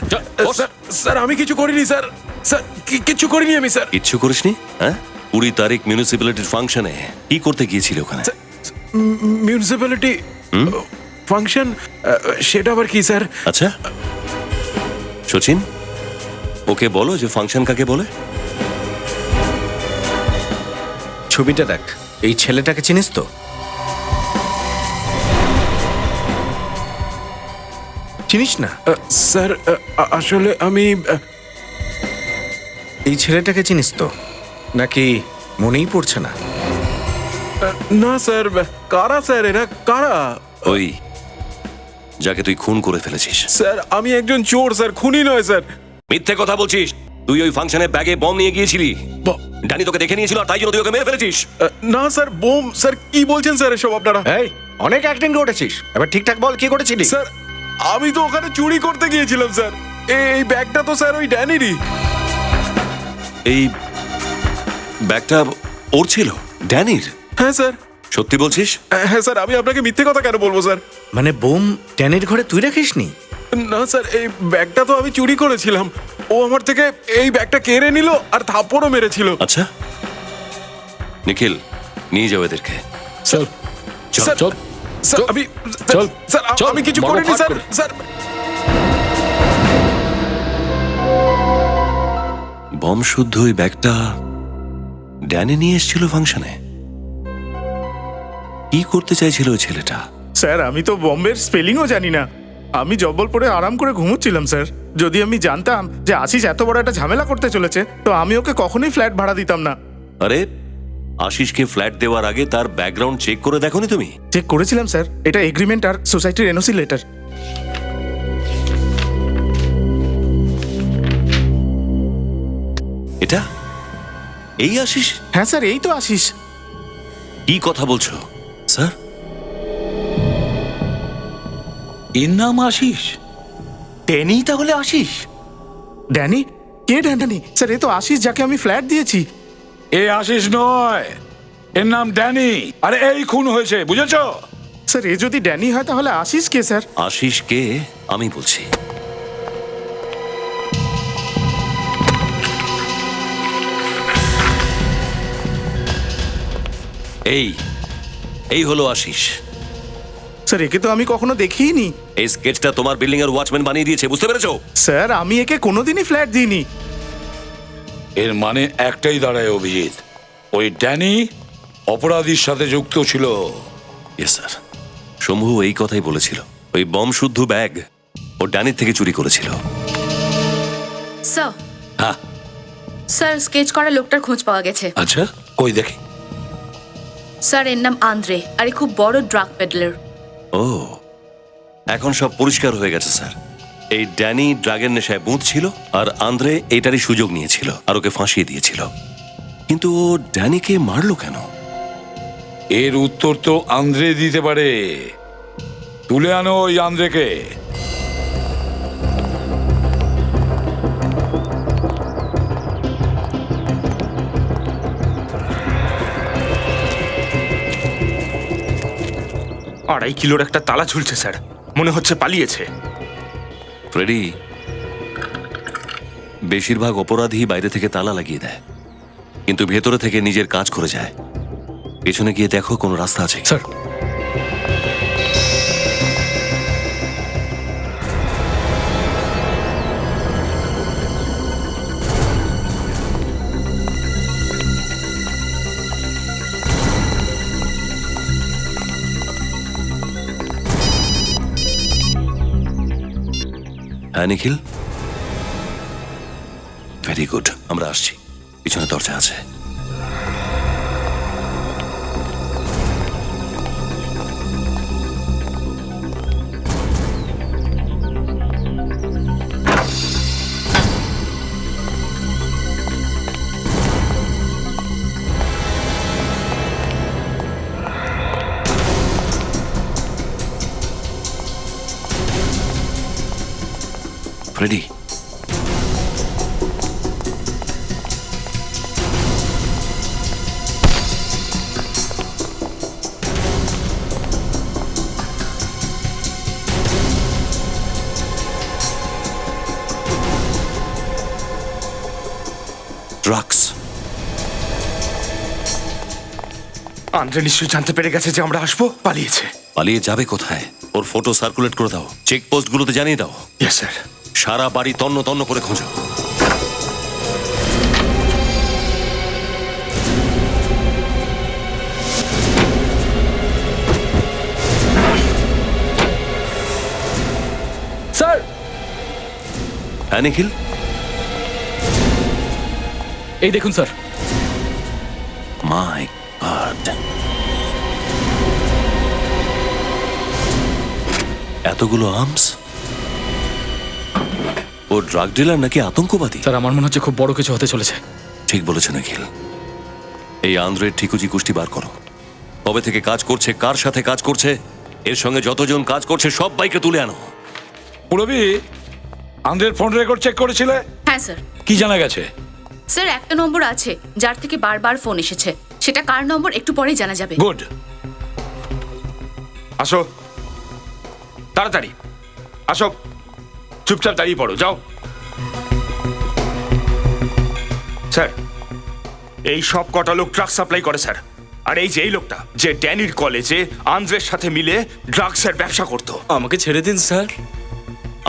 স্যার স্যার আমি কিছু করিনি স্যার, স্যার কিছু করিনি আমি স্যার। কিচ্ছু করিসনি? হ্যাঁ, 20 তারিখ মিউনিসিপ্যালিটির ফাংশনে কি করতে গিয়েছিল ওখানে? মিউনিসিপ্যালিটি ফাংশন, সেটা আবার কি স্যার? আচ্ছা সচিন, ওকে বলো যে ফাংশন কাকে বলে। ছবিটা দেখ, এই ছেলেটাকে চিনিস তো? চিনিস না? স্যার আসলে আমি এই ছেলেটাকে চিনিস তো নাকি মনেই পড়ছে না? না স্যার, কারা স্যার এরা, কারা? ওই যাকে তুই খুন করে ফেলেছিস। স্যার আমি একজন চোর স্যার, খুনি নয় স্যার। মিথ্যে কথা বলছিস। তুই ওই ফাংশনে ব্যাগে বম নিয়ে গিয়েছিলি, ড্যানি তোকে দেখে নিয়েছিল আর তাই জন্য তুই ওকে মেরে ফেলেছিস। না স্যার, বোম স্যার, কি বলছেন স্যার এসব আপনারা? এই অনেক অ্যাক্টিং করেছিস, এবার ঠিকঠাক বল কি করেছিলি? স্যার আমি তো ওখানে চুরি করতে গিয়েছিলাম স্যার। এই ব্যাগটা তো স্যার ওই ড্যানিরই। এই ব্যাগটা ওর ছিল? ড্যানির? হ্যাঁ স্যার। সত্যি বলছিস? হ্যাঁ স্যার, আমি আপনাকে মিথ্যে কথা কেন বলবো স্যার? মানে বোম ড্যানির ঘরে তুই রাখিসনি? না স্যার, এই ব্যাগটা তো আমি চুরি করেছিলাম। ও আমার থেকে এই ব্যাগটা কেড়ে নিল আর থাপ্পড়ও মেরেছিল। আচ্ছা নিখিল, নিয়ে যাও এদেরকে। চল চল স্যার, চল স্যার আমি চল, স্যার চল, আমি কিছু বড় করিনি ফাট স্যার। করে। স্যার বম শুদ্ধ ওই ব্যাগটা ড্যানি নিয়ে এসেছিল ফাংশনে। কি করতে চাইছিল ওই ছেলেটা? স্যার আমি তো বম্বের স্পেলিংও জানি না। আমি জব্বলপুরে আরাম করে ঘুমোচ্ছিলাম স্যার। যদি আমি জানতাম যে আশিস এত বড় একটা ঝামেলা করতে চলেছে, তো আমি ওকে কখনোই ফ্ল্যাট ভাড়া দিতাম না। আরে আশিসকে ফ্ল্যাট দেওয়ার আগে তার ব্যাকগ্রাউন্ড চেক করে দেখোনি তুমি? চেক করেছিলাম স্যার, এটা এগ্রিমেন্ট আর সোসাইটির এনওসি লেটার। এটা এই আশিস? হ্যাঁ স্যার, এই তো আশিস। কি কথা বলছো স্যার? এর নাম আশিস? ড্যানি তাহলে আশিস? ড্যানি? কে ড্যানি? স্যার এ তো আশিস যাকে আমি ফ্ল্যাট দিয়েছি। এ আশিস নয়, এর নাম ড্যানি। আরে এই খুন হয়েছে, বুঝেছো? স্যার এ যদি ড্যানি হয় তাহলে আশিস কে স্যার? আশিস কে আমি বলছি। এই এই হলো আশিস। স্যার একে তো আমি কখনো দেখিনি। এই স্কেচটা তোমার বিল্ডিং এর ওয়াচম্যান বানিয়ে দিয়েছে, বুঝতে পেরেছো? স্যার আমি একে কোনোদিনই ফ্ল্যাট দিইনি। এর মানে একটাই দাঁড়ায় অভিজিৎ, ওই ড্যানি অপরাধীর সাথে যুক্ত ছিল। ইয়েস স্যার, শম্ভু এই কথাই বলেছিল। ওই বম শুদ্ধ ব্যাগ ও ড্যানির থেকে চুরি করেছিল। স্যার, হ্যাঁ স্যার স্কেচ করা লোকটার খোঁজ পাওয়া গেছে। আচ্ছা, কই দেখি। স্যার এর নাম আন্দ্রে, আর এ খুব বড় ড্রাগ পেডলার। ও, এখন সব পরিষ্কার হয়ে গেছে স্যার। এই ড্যানি ড্রাগের নেশায় বুঁদ ছিল আর আন্দ্রে এইটারই সুযোগ নিয়েছিল আর ওকে ফাঁসিয়ে দিয়েছিল। কিন্তু ও ড্যানিকে মারলো কেন? এর উত্তর তো আন্দ্রে দিতে পারে। তুলে আনো ওই আন্দ্রেকে। আড়াই কিলোর একটা তালা ঝুলছে স্যার, মনে হচ্ছে পালিয়েছে। ফ্রেডি, বেশিরভাগ অপরাধী বাইরে থেকে তালা লাগিয়ে দেয়, কিন্তু ভেতরে থেকে নিজের কাজ করে যায়। পেছনে গিয়ে দেখো কোনো রাস্তা আছে স্যার। হ্যাঁ নিখিল, ভেরি গুড, আমরা আসছি। পিছনে দরজা আছে। Freddie, drugs. আন্দ্রে নিশ্চয়ই জানতে পেরে গেছে যে আমরা আসবো, পালিয়েছে। পালিয়ে যাবে কোথায়? ওর ফটো সার্কুলেট করে দাও, চেকপোস্টগুলোতে জানিয়ে দাও। Yes sir. সারা বাড়ি তন্ন তন্ন করে খোঁজো। স্যার, হ্যাঁ নিখিল, এই দেখুন স্যার। মাই গড, এতগুলো আর্মস! ও ড্রাগ ডিলার নাকি আতঙ্কবাদী? স্যার, আমার মনে হচ্ছে খুব বড় কিছু হতে চলেছে। ঠিক বলেছে নিখিল। এই আন্দ্রের ঠিকুজি কুষ্টি বার করো। কবে থেকে কাজ করছে, কার সাথে কাজ করছে, এর সঙ্গে যতজন কাজ করছে সবাইকে তুলে আনো। পুরবি, আন্দ্রের ফোন রেকর্ড চেক করেছিলে? হ্যাঁ স্যার। কি জানা গেছে? স্যার, একটা নম্বর আছে যার থেকে বারবার ফোন এসেছে। সেটা কার নম্বর একটু পরেই জানা যাবে। গুড। আসো তাড়াতাড়ি, আসো। চুপচাপ দাঁড়িয়ে পড়ো, যাও। স্যার, এই সব কটা লোক ড্রাগ সাপ্লাই করে স্যার। আর এই যে এই লোকটা, যে ড্যানির কলেজে আন্দ্রের সাথে মিলে ড্রাগসের ব্যবসা করতো। আমাকে ছেড়ে দিন স্যার।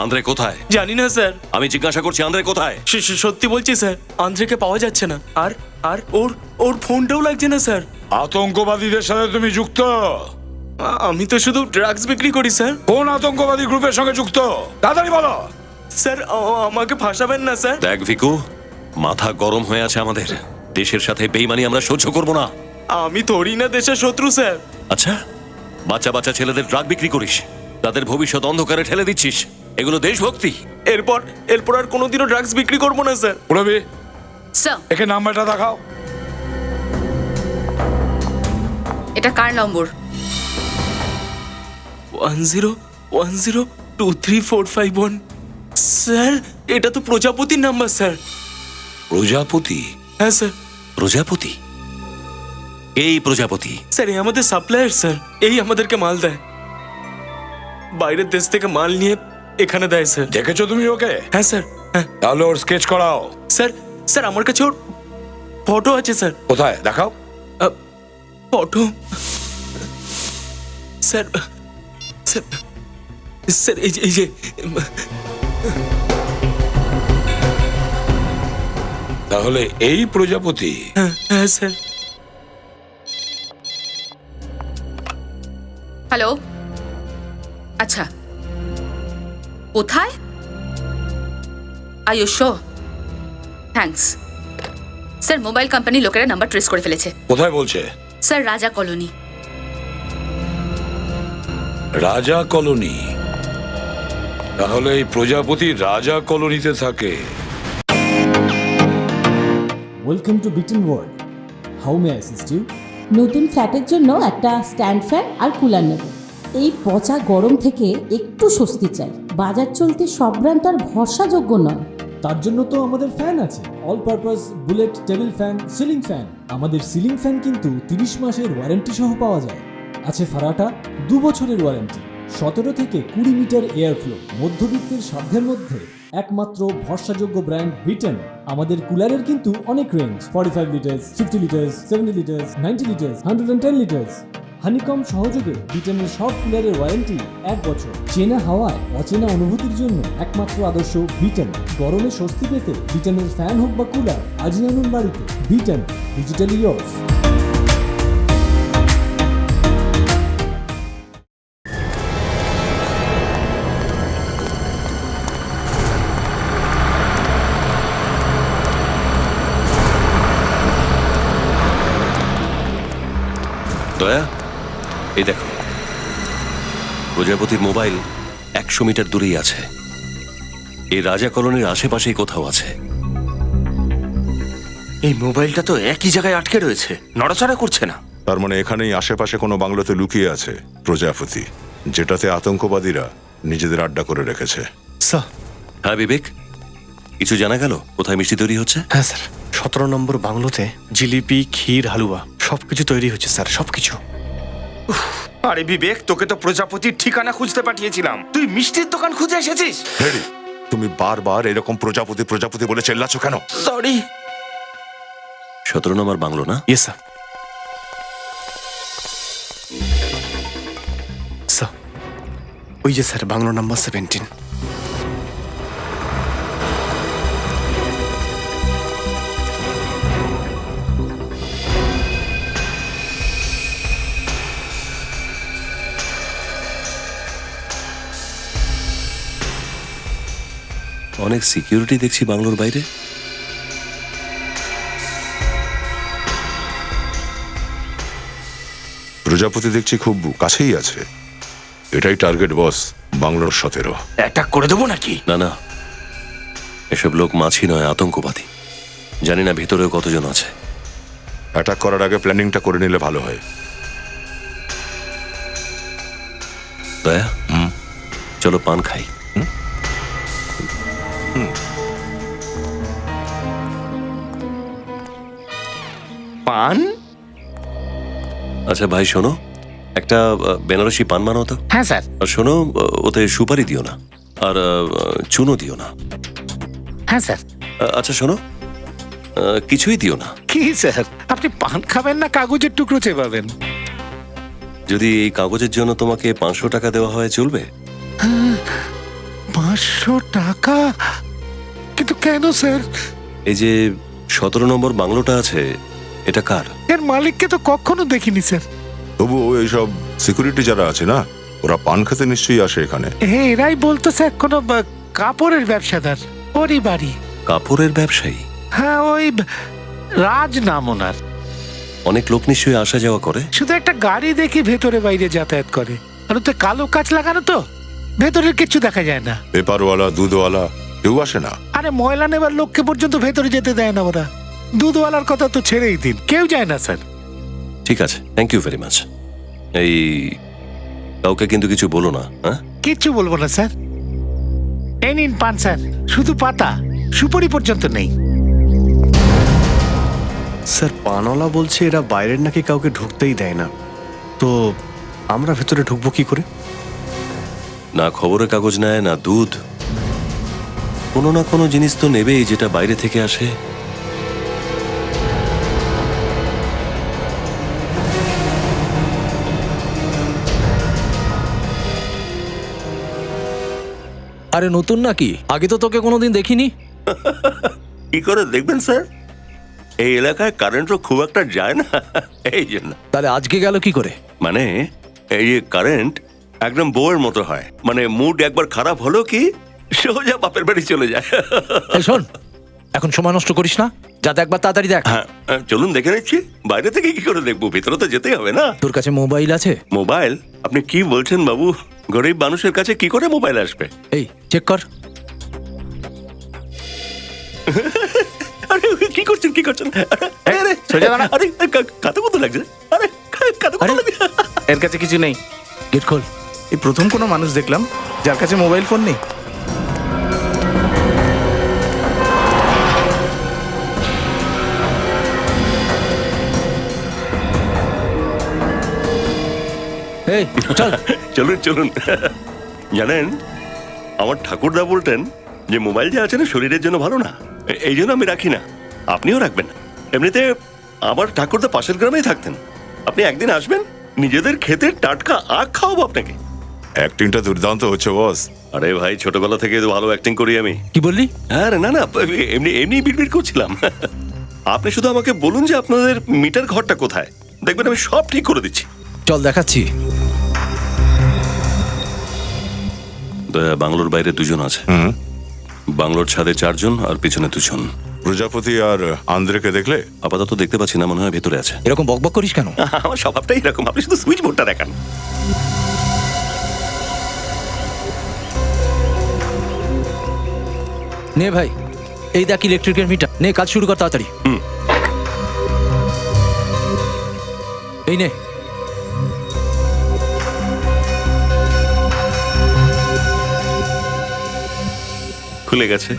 আন্দ্রে কোথায়? জানি না স্যার। আমি জিজ্ঞাসা করছি, আন্দ্রে কোথায়? সত্যি বলছি স্যার, আন্দ্রেকে পাওয়া যাচ্ছে না। আর আর ওর ওর ফোনটাও লাগছে না স্যার। আতঙ্কবাদীদের সাথে তুমি যুক্ত? আমি তো শুধু ড্রাগস বিক্রি করি স্যার। কোন আতঙ্কবাদী গ্রুপের সঙ্গে যুক্ত? তাড়াতাড়ি বলো। স্যার, আমাকে ফাঁসাবেন না স্যার। দেখ ভিকু, মাথা গরম হয়ে আছে আমাদের। দেশের সাথে বেইমানি আমরা সহ্য করব না। আমি থরি না দেশের শত্রু স্যার। আচ্ছা, বাচ্চা বাচ্চা ছেলেদের ড্রাগ বিক্রি করিস, তাদের ভবিষ্যৎ অন্ধকারে ঠেলে দিচ্ছিস। এগুলো দেশভক্তি? এরপর আর কোনোদিনও ড্রাগস বিক্রি করবো না স্যার। পুরবি, স্যার, একে নাম্বারটা দেখাও। এটা কার নম্বর? 10102345 স্যার, এটা তো প্রজাপতির নাম্বার স্যার। প্রজাপতি? হ্যাঁ স্যার। প্রজাপতি? এই প্রজাপতি? স্যার, এই আমাদের সাপ্লায়ার স্যার। এই আমাদেরকে মাল দেয়, বাইরের দেশ থেকে মাল নিয়ে এখানে দেয় স্যার। দেখেছো তুমি ওকে? হ্যাঁ স্যার। হ্যাঁ। তাহলে ওর স্কেচ করাও। স্যার আমার কাছে ওর ফটো আছে স্যার। কোথায় দেখাও? ফটো স্যার, স্যার স্যার এই যে তাহলে এই প্রজাপতি? হ্যাঁ স্যার। হ্যালো, আচ্ছা, কোথায়? Are you sure? Thanks sir. Mobile company লোকেরা নাম্বার ট্রেস করে ফেলেছে। কোথায় বলছে? স্যার, রাজা কলোনি। রাজা কলোনি? তাহলে এই প্রজাপতি রাজা কলোনিতে থাকে। Welcome to bitten world. How may I assist you? নতুন ফ্ল্যাটের জন্য একটা স্ট্যান্ড ফ্যান আর কুলার নেব। এই পচা গরম থেকে একটু স্বস্তি চাই। বাজার চলতে সব ব্র্যান্ড আর ভরসাযোগ্য নয়। তার জন্য তো আমাদের ফ্যান আছে, all purpose bullet table fan, ceiling fan. আমাদের সিলিং ফ্যান কিন্তু 30 মাসের ওয়ারেন্টি সহ পাওয়া যায়। আছে ফারাটা 2 বছরের ওয়ারেন্টি, 17 থেকে 20 মিটার এয়ার ফ্লো। মধ্যবিত্তের সাধ্যের মধ্যে একমাত্র ভরসাযোগ্য ব্র্যান্ড বিটেন। আমাদের কুলারের কিন্তু অনেক range, 45 litres, 50 litres, 70 litres, 90 litres, 110 litres. Honeycomb সহযোগে বিটেনের সব কুলারের ওয়ারেন্টি 1 বছর। চেনা হাওয়ায় অচেনা অনুভূতির জন্য একমাত্র আদর্শ বিটেন। গরমে স্বস্তি পেতে বিটেনের ফ্যান হোক বা কুলার, আজই আনুন বাড়িতে। Beaten, digitally yours. দয়া, এই দেখো, প্রজাপতির মোবাইল 100 মিটার দূরেই আছে। এই রাজা কলোনির আশেপাশেই কোথাও আছে। এই মোবাইলটা তো একই জায়গায় আটকে রয়েছে, নড়াচড়া করছে না। তার মানে এখানেই আশেপাশে কোনো বাংলোতে লুকিয়ে আছে প্রজাপতি, যেটাতে আতঙ্কবাদীরা নিজেদের আড্ডা করে রেখেছে। স্যার। হ্যাঁ বিবেক, কিছু জানা গেল কোথায় মিষ্টি তৈরি হচ্ছে? হ্যাঁ স্যার, 17 নম্বর বাংলোতে জিলিপি, ক্ষীর, হালুয়া সবকিছু তৈরি হচ্ছে স্যার, সবকিছু। আরে বিবেক, তোকে তো প্রজাপতির ঠিকানা খুঁজতে পাঠিয়েছিলাম, তুই মিষ্টির দোকান খুঁজে এসেছিস। তুমি বারবার এরকম প্রজাপতি প্রজাপতি বলে চেল্লাচ্ছ কেন? সরি। 17 নম্বর বাংলো না? Yes sir. স্যার ওই যে স্যার বাংলো নাম্বার 17। অনেক সিকিউরিটি দেখছি বাংলোর বাইরে। প্রজাপতি দেখছি খুব কাছেই আছে। এটাই টার্গেট বস, বাংলোর 17। অ্যাটাক করে দেবো নাকি? না না, এসব লোক মাছি নয়, আতঙ্কবাদী। জানি না ভেতরেও কতজন আছে। অ্যাটাক করার আগে প্ল্যানিংটা করে নিলে ভালো হয়। দয়া, চলো পান খাই। পান? আচ্ছা ভাই শোনো, একটা বেনারসি পান বানাও তো। হ্যাঁ স্যার। আর শোনো, ওতে সুপারি দিও না, আর চুনো দিও না। হ্যাঁ স্যার। আচ্ছা শোনো, কিছুই দিও না। কি স্যার, আপনি পান খাবেন না কাগজের টুকরো চেবাবেন? যদি এই কাগজের জন্য তোমাকে 500 টাকা দেওয়া হয় চলবে? 500 টাকা? কিন্তু কেন স্যার? এই যে 17 নম্বর বাংলোটা আছে, এটা কার? এর মালিককে তো কখনো দেখিনি স্যার। তবু এইসব সিকিউরিটি যারা আছে না, ওরা পান খেতে নিশ্চয়ই আসে এখানে। হ্যাঁ, এরাই বলতো স্যার কোনো কাপড়ের ব্যবসাদার, ওরই বাড়ি। কাপড়ের ব্যবসায়ী? হ্যাঁ, ওই রাজ নাম ওনার। অনেক লোক নিশ্চয়ই আসা যাওয়া করে। শুধু একটা গাড়ি দেখি ভেতরে বাইরে যাতায়াত করে, আর ওতে কালো কাচ লাগানো তো, ভেতরের কিছু দেখা যায় না। পেপারওয়ালা, দুধওয়ালা কেউ আসে না? আরে ময়লা নেবার লোককে পর্যন্ত ভেতরে যেতে দেয় না ওরা। দুধওয়ালার কথা তো ছেড়েই দিন, কেউ যায় না স্যার। ঠিক আছে, থ্যাংক ইউ ভেরি মাচ। এই কাউকে কিন্তু কিছু বলো না, হ্যাঁ? কিচ্ছু বলবো না স্যার। এই নিন পান স্যার, শুধু পাতা, সুপারি পর্যন্ত নেই। স্যার পানওয়ালা বলছে এরা বাইরের নাকি কাউকে ঢুকতেই দেয় না, তো আমরা ভেতরে ঢুকবো কি করে? না খবরের কাগজ নেয়, না দুধ। কোনো না কোনো জিনিস তো নেবেই যেটা বাইরে থেকে আসে। আরে নতুন নাকি? আগে তো তোকে কোনোদিন দেখিনি। কি করে দেখবেন স্যার, এই এলাকায় কারেন্টও খুব একটা যায় না, এই জন্য। তাহলে আজকে গেল কি করে? মানে এই যে কারেন্ট একদম বউয়ের মতো হয়, মানে মুড একবার খারাপ হলো কি সোজা বাপের বাড়ি চলে যায়। এই শোন, এখন সময় নষ্ট করিস না, যাতে একবার তাড়াতাড়ি দেখ। হ্যাঁ চলুন দেখে নিচ্ছি। বাইরে থেকে কি করে দেখবো, ভিতরে তো যেতেই হবে না। তোর কাছে মোবাইল আছে? মোবাইল? আপনি কি বলছেন বাবু, গরিব মানুষের কাছে কি করে মোবাইল আসবে? এই চেক কর। আরে কি করছেন, কি করছেন? আরে আরে সোজা দাঁড়া। আরে কাতে কত লাগছে? আরে কাতে কত লাগছে? এর কাছে কিছু নেই। গেট খোল। এই প্রথম কোনো মানুষ দেখলাম যার কাছে মোবাইল ফোন নেই। এই চল। চলুন চলুন। জানেন, আমার ঠাকুরদা বলতেন যে মোবাইল যে আছে না শরীরের জন্য ভালো না, এই জন্য আমি রাখি না। আপনিও রাখবেন না। এমনিতে আমার ঠাকুরদা পাশের গ্রামেই থাকতেন। আপনি একদিন আসবেন, নিজেদের ক্ষেতের টাটকা আখ খাওয়াবো আপনাকে। অ্যাক্টিংটা দুর্দান্ত হচ্ছে বস। আরে ভাই, ছোটবেলা থেকে তো ভালো অ্যাক্টিং করি আমি। কি বললি? আরে না না, এমনি এমনি বিড়বিড় করছিলাম। আপনি শুধু আমাকে বলুন যে আপনাদের মিটার ঘরটা কোথায়, দেখবেন আমি সব ঠিক করে দিচ্ছি। চল দেখাচ্ছি। দয়া, বাংলোর বাইরে 2 জন আছে। বাংলোর ছাদে 4 জন আর পিছনে 2 জন। প্রজাপতি আর আন্দ্রেকে দেখলে? আপাতত দেখতে পাচ্ছি না, মনে হয় ভেতরে আছে। এরকম বকবক করিস কেন? আমার স্বভাবটাই এরকম, আপনি শুধু সুইচ বোর্ডটা দেখান। নে ভাই, এই দেখ ইলেকট্রিকের মিটার, নে কাজ শুরু কর তাড়াতাড়ি। এই নে। খুলে গেছে।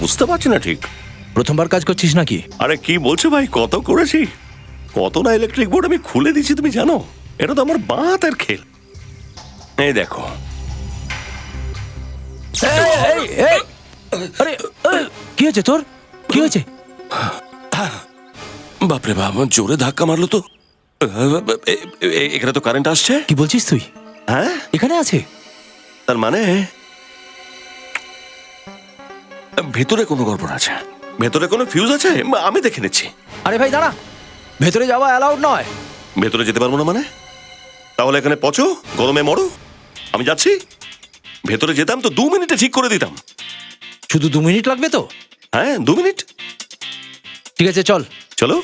বুঝতে পারছি না ঠিক, প্রথমবার কাজ করছিস নাকি? আরে কি বলছো ভাই, কত করেছি, কত না ইলেকট্রিক বোর্ড আমি খুলে দিচ্ছি তুমি জানো। এটা তো আমার বাতের খেল। এই দেখো, আরে কি হয়েছে তোর? কি হয়েছে? বাপরে বাপ, জোরে ধাক্কা মারলো তো। এখানে তো কারেন্ট আসছে। কি বলছিস তুই? হ্যাঁ এখানে আছে। তার মানে ভেতরে কোনো গড়বড় আছে, ভেতরে কোনো ফিউজ আছে, আমি দেখে নিচ্ছি। আরে ভাই দাঁড়া, ভেতরে যাওয়া অ্যালাউড নয়। ভেতরে যেতে পারবো না মানে? তাহলে এখানে পচো, গরমে মরো, আমি যাচ্ছি। ভেতরে যেতাম তো 2 মিনিটে ঠিক করে দিতাম। শুধু 2 মিনিট লাগবে তো? হ্যাঁ 2 মিনিট। ঠিক আছে চল। চলো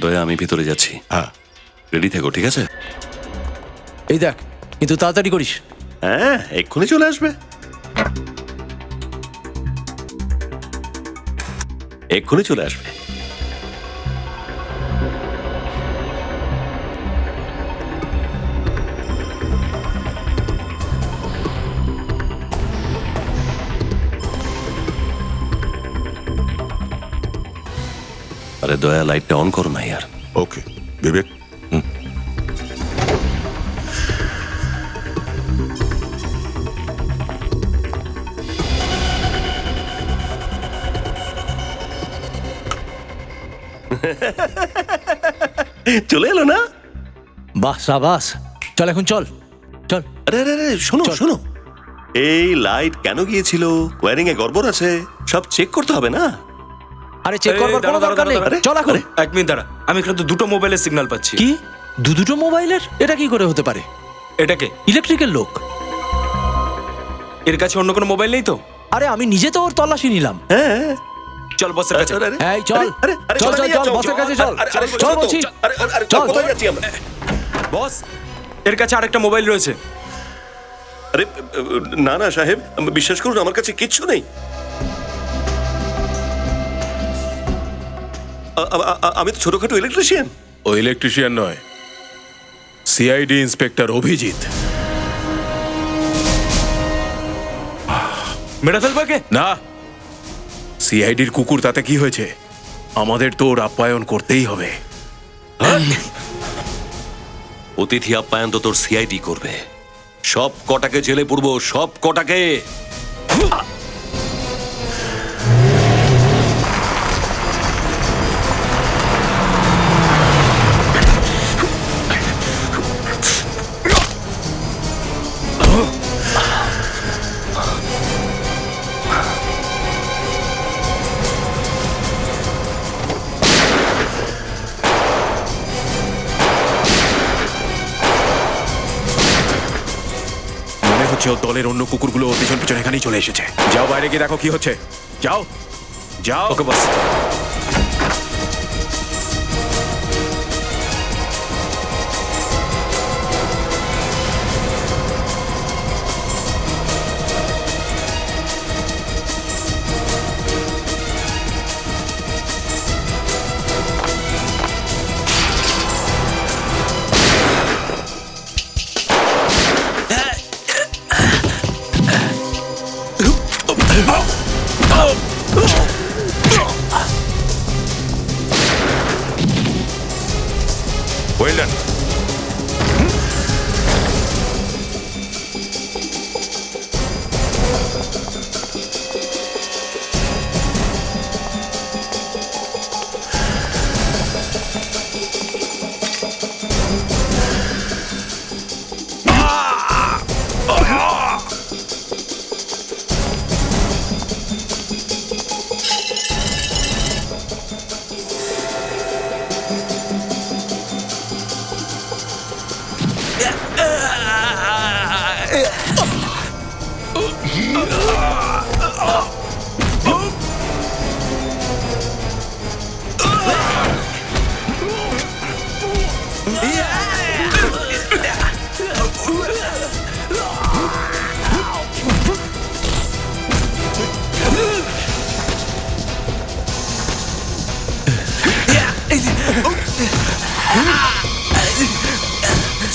দয়া, আমি ভিতরে যাচ্ছি। হ্যাঁ রেডি থেকো, ঠিক আছে? এই দেখ, কিন্তু তাড়াতাড়ি করিস। হ্যাঁ এক্ষুনি চলে আসবে, এক্ষুনি চলে আসবে। আরে দয়া, লাইটটা অন করো না यार। ওকে বিবেক। চলে এলো না? বাহ সাবাস, চল এখন চল চল। আরে আরে আরে শোনো শোনো, এই লাইট কেন গিয়েছিল? ওয়্যারিং এ গড়বড় আছে, সব চেক করতে হবে না? আরে চেক করবার কোনো দরকার নেই, চল এখন। 1 মিনিট দাঁড়া, আমি এখানে তো 2টো মোবাইলের সিগন্যাল পাচ্ছি। কি দুটো মোবাইলের? এটা কি করে হতে পারে? এটাকে ইলেকট্রিক্যাল লোক। এর কাছে অন্য কোনো মোবাইল নেই তো? আরে আমি নিজে তো ওর তল্লাশি নিলাম। হ্যাঁ চল বসের কাছে। এই চল চল চল চল বসের কাছে চল চল বলছি। চল, কোথায় যাচ্ছি আমরা? বস, এর কাছে আরেকটা মোবাইল রয়েছে। আরে না না সাহেব, বিশ্বাস করুন আমার কাছে কিচ্ছু নেই। আমি তো ছোটখাটো ইলেকট্রিশিয়ান। ও ইলেকট্রিশিয়ান নয়, সিআইডি ইন্সপেক্টর অভিজিৎ। মেরে ফেলবে কে? না, সিআইডির কুকুর, তাতে কি হয়েছে? আমাদের তো ওর আপ্যায়ন করতেই হবে। অতিথি আপ্যায়ন তো তোর সিআইডি করবে। সব কটাকে জেলে পুরবো, সব কটাকে। মনে হচ্ছে ও দলের অন্য কুকুরগুলো ওর পিছন পিছন এখানেই চলে এসেছে। যাও বাইরে গিয়ে দেখো কি হচ্ছে। যাও যাও। ওকে বস। Well done.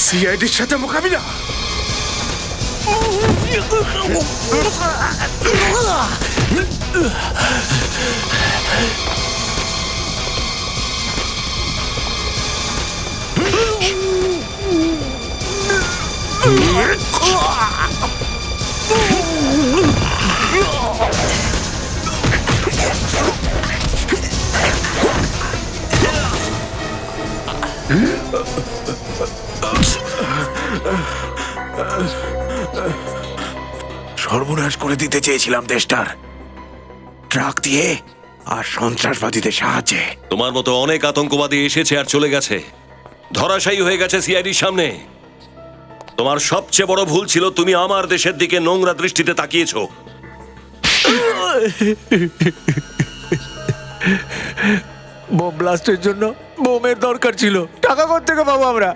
সিআইডির সাথে মোকাবিলা। সর্বনাশ করে দিতে চেয়েছিলাম দেশটার, ট্রাক দিয়ে আর সন্ত্রাসবাদীদের সাহায্যে। তোমার মতো অনেক আতঙ্কবাদী এসেছে আর চলে গেছে, ধরাশায়ী হয়ে গেছে সিআইডির সামনে। তোমার সবচেয়ে বড় ভুল ছিল তুমি আমার দেশের দিকে নোংরা দৃষ্টিতে তাকিয়েছো। বোম ব্লাস্টের জন্য বোমের দরকার ছিল, টাকা কোত্থেকে পাবো আমরা?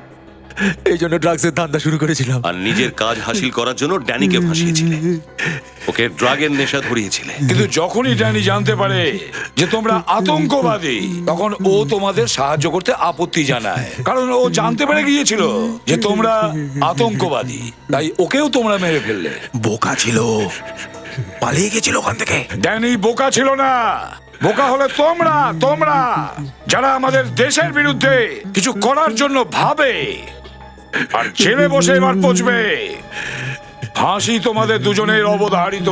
এই জন্য ড্রাগসের ধান্দা শুরু করেছিলাম। আর নিজের কাজ হাসিল করার জন্য ড্যানিকে ফাঁসিয়েছিলে, ওকে ড্রাগের নেশা ধরিয়েছিলে। কিন্তু যখনই ড্যানি জানতে পারে যে তোমরা আতঙ্কবাদী, তখন ও তোমাদের সাহায্য করতে আপত্তি জানায়, কারণ ও জানতে পেরে গিয়েছিল যে তোমরা আতঙ্কবাদী, তাই ওকেও তোমরা মেরে ফেললে। বোকা ছিল, পালিয়ে গেছিল ওখান থেকে। ড্যানি বোকা ছিল না, বোকা হলে তোমরা তোমরা যারা আমাদের দেশের বিরুদ্ধে কিছু করার জন্য ভাবে আর জেলে বসে এবার পচবে। ফাঁসি তোমাদের দুজনের অবধারিত।